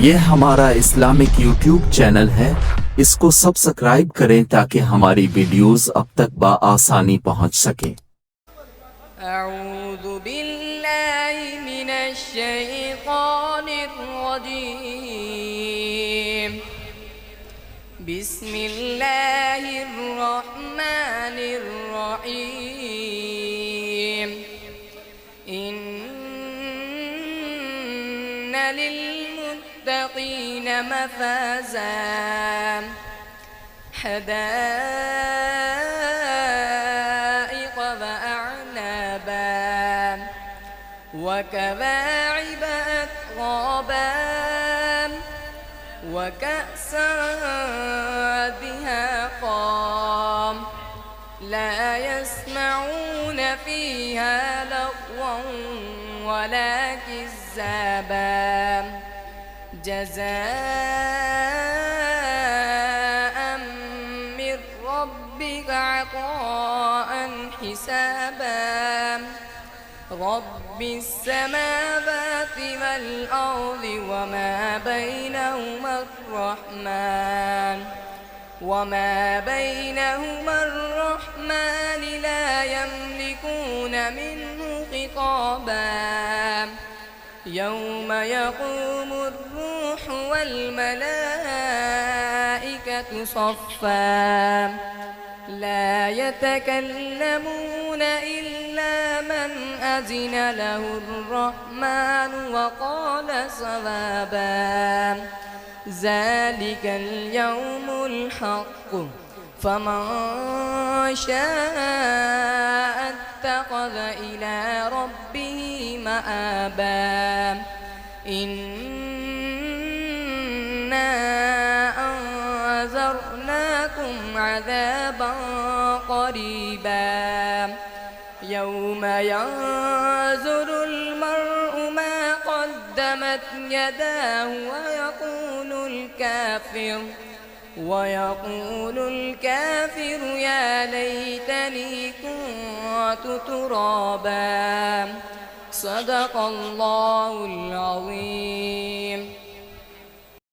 ये हमारा Islamic YouTube channel है, इसको सब्सक्राइब करें ताकि हमारी वीडियोस अब तक बआसानी पहुंच सके। أعوذ بالله من الشيطان الرجيم بسم الله الرحمن الرحيم إن للمتقين مفازا حدائق وأعنابا وكواعب أترابا وكأسا دهاقا لا يسمعون فيها لغوا ولا كذابا جزاء من ربك عطاء حسابا رب السماوات والأرض وما بينهما الرحمن لا يملكون منه خطابا يوم يقوم الروح والملائكة صفا لا يتكلمون إلا من أذن له الرحمن وقال صوابا ذلك اليوم الحق فمن شاء اتخذ إلى ربه مآبا إنا أنذرناكم عذابا قريبا يوم ينظر المرء ما قدمت يداه ويقول الكافر يا ليتني كنت ترابا صدق الله العظيم.